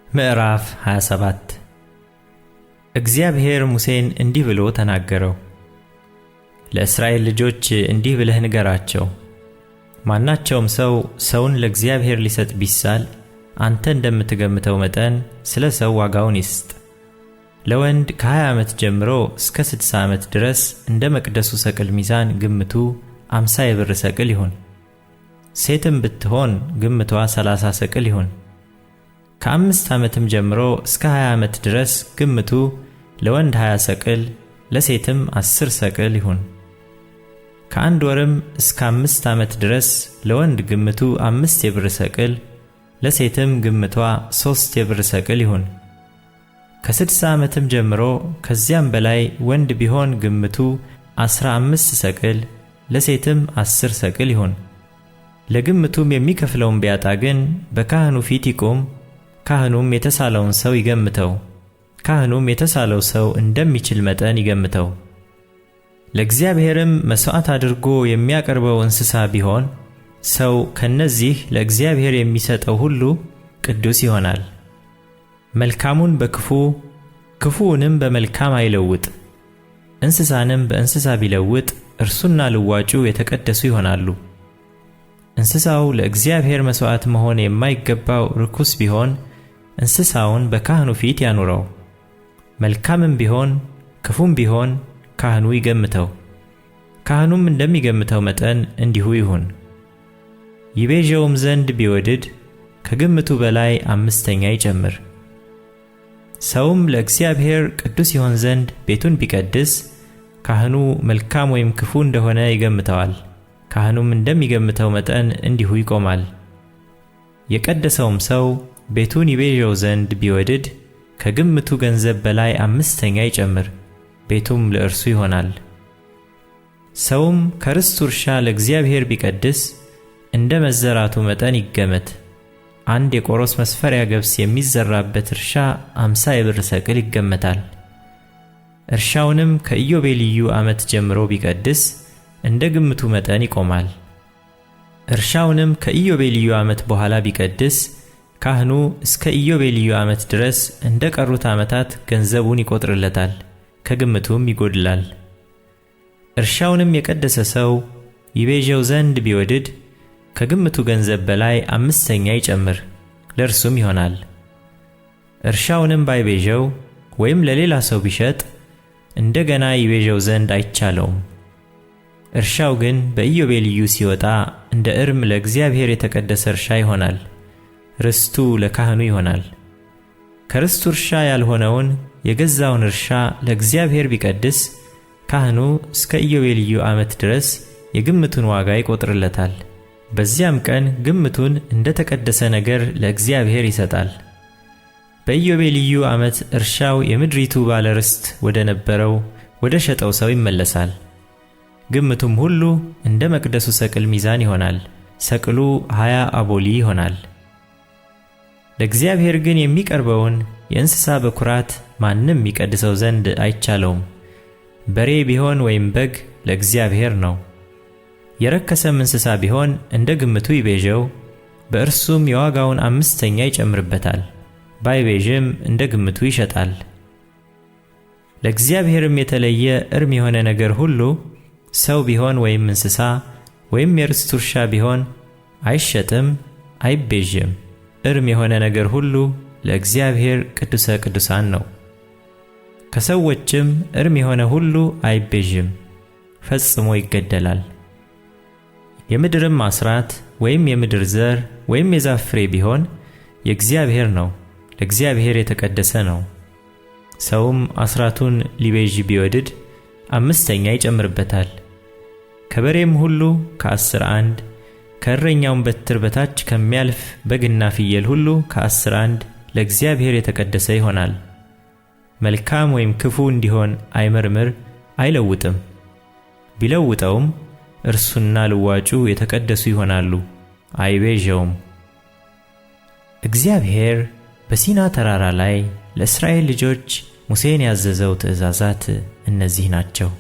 ምዕራፍ 27 እግዚአብሔር ሙሴን እንዲህ ብሎ ተናገረው። ለእስራኤል ልጆች እንዲህ ብለህ ንገራቸው፣ ማናቸውም ሰው ሰውን ለእግዚአብሔር ሊሰጥ ቢሳል አንተ እንደምትገምተው መጠን ስለ ሰው ዋጋውን ይስጥ። ለወንድ ከ20 ዓመት ጀምሮ እስከ 60 ዓመት ድረስ እንደ መቅደሱ ሰቅል ሚዛን ግምቱ 50 የብር ሰቅል ይሁን። ሴትም ብትሆን ግምቷ 30 ሰቅል ይሁን። ከ5 ዓመትም ጀምሮ እስከ 20 ዓመት ድረስ ግምቱ ለወንድ 20 ሰቅል ለሴትም 10 ሰቅል ይሁን። ከ1 ወርም እስከ 5 ዓመት ድረስ ለወንድ ግምቱ 5 የብር ሰቅል ለሴትም ግምቷ 3 የብር ሰቅል ይሁን። ከ60 ዓመትም ጀምሮ ከዚያም በላይ ወንድ ቢሆን ግምቱ 15 ሰቅል ለሴትም 10 ሰቅል ይሁን። ለግምቱም የሚከፍለውን ቢያጣ ግን በካህኑ ፊት ይቁም። ካህኑም የተሳለውን ሰው ይገምተው። ካህኑም የተሳለው ሰው እንደሚችል መጠን ይገምተው። ለእግዚአብሔርም መሥዋዕት አድርጎ የሚያቀርበው እንስሳ ቢሆን ሰው ከነዚህ ለእግዚአብሔር የሚሰጠው ሁሉ ቅዱስ ይሆናል። መልካሙን በክፉ ክፉውንም በመልካም አይለውጥ። እንስሳንም በእንስሳ ቢለውጥ እርሱና ልዋጩ የተቀደሱ ይሆናሉ። እንስሳው ለእግዚአብሔር መሥዋዕት መሆን የማይገባው ርኩስ ቢሆን እንስሳውን በካህኑ ፊት ያኑረው። መልካምም ቢሆን ክፉም ቢሆን ካህኑ ይገምተው። ካህኑም እንደሚገምተው መጠን እንዲሁ ይሁን። ይቤዠውም ዘንድ ቢወድድ ከግምቱ በላይ 5ኛ ይጨምር። ሰውም ለእግዚአብሔር ቅዱስ ይሆን ዘንድ ቤቱን ቢቀድስ ካህኑ መልካም ወይም ክፉ እንደሆነ ይገምተዋል። ካህኑም እንደሚገምተው መጠን እንዲሁ ይቆማል። የቀደሰውም ሰው ቤቱን ይቤዠው ዘንድ ቢወድድ ከግምቱ ገንዘብ በላይ 5ኛ ይጨምር፣ ቤቱም ለእርሱ ይሆናል። ሰውም ከርስቱ እርሻ ለእግዚአብሔር ቢቀድስ እንደ መዘራቱ መጠን ይገመት። 1 የቆሮስ መስፈሪያ ገብስ የሚዘራበት እርሻ 50 የብር ሰቅል ይገመታል። እርሻውንም ከኢዮቤልዩ ዓመት ጀምሮ ቢቀድስ እንደ ግምቱ መጠን ይቆማል። እርሻውንም ከኢዮቤልዩ ዓመት በኋላ ቢቀድስ ካህኑ እስከ ኢዮቤልዩ ዓመት ድረስ እንደ ቀሩት ዓመታት ገንዘቡን ይቆጥርለታል፣ ከግምቱም ይጎድላል። እርሻውንም የቀደሰ ሰው ይቤዠው ዘንድ ቢወድድ ከግምቱ ገንዘብ በላይ 5ኛ ይጨምር፣ ለእርሱም ይሆናል። እርሻውንም ባይቤዠው ወይም ለሌላ ሰው ቢሸጥ እንደገና ይቤዠው ዘንድ አይቻለውም። እርሻው ግን በኢዮቤልዩ ሲወጣ እንደ እርም ለእግዚአብሔር የተቀደሰ እርሻ ይሆናል፣ ርስቱ ለካህኑ ይሆናል። ከርስቱ እርሻ ያልሆነውን የገዛውን እርሻ ለእግዚአብሔር ቢቀድስ ካህኑ እስከ ኢዮቤልዩ ዓመት ድረስ የግምቱን ዋጋ ይቆጥርለታል። በዚያም ቀን ግምቱን እንደ ተቀደሰ ነገር ለእግዚአብሔር ይሰጣል። በኢዮቤልዩ ዓመት እርሻው የምድሪቱ ባለርስት ወደ ነበረው ወደ ሸጠው ሰው ይመለሳል። ግምቱም ሁሉ እንደ መቅደሱ ሰቅል ሚዛን ይሆናል። ሰቅሉ 20 አቦሊ ይሆናል። ለእግዚአብሔር ግን የሚቀርበውን የእንስሳ በኩራት ማንም ይቀድሰው ዘንድ አይቻለውም። በሬ ቢሆን ወይም በግ ለእግዚአብሔር ነው። የረከሰም እንስሳ ቢሆን እንደ ግምቱ ይቤዠው፣ በእርሱም የዋጋውን 5ኛ ይጨምርበታል። ባይቤዥም እንደ ግምቱ ይሸጣል። ለእግዚአብሔርም የተለየ እርም የሆነ ነገር ሁሉ ሰው ቢሆን ወይም እንስሳ ወይም የርስቱ እርሻ ቢሆን አይሸጥም፣ አይቤዥም። እርም የሆነ ነገር ሁሉ ለእግዚአብሔር ቅዱሰ ቅዱሳን ነው። ከሰዎችም እርም የሆነ ሁሉ አይቤዥም፣ ፈጽሞ ይገደላል። የምድርም አስራት ወይም የምድር ዘር ወይም የዛፍ ፍሬ ቢሆን የእግዚአብሔር ነው፣ ለእግዚአብሔር የተቀደሰ ነው። ሰውም አስራቱን ሊቤዥ ቢወድድ 5ኛ ይጨምርበታል። ከበሬም ሁሉ ከ10 1፣ ከእረኛውም በትር በታች ከሚያልፍ በግና ፍየል ሁሉ ከ10 1 ለእግዚአብሔር የተቀደሰ ይሆናል። መልካም ወይም ክፉ እንዲሆን አይመርምር፣ አይለውጥም። ቢለውጠውም እርሱና ልዋጩ የተቀደሱ ይሆናሉ፣ አይቤዠውም። እግዚአብሔር በሲና ተራራ ላይ ለእስራኤል ልጆች ሙሴን ያዘዘው ትእዛዛት እነዚህ ናቸው።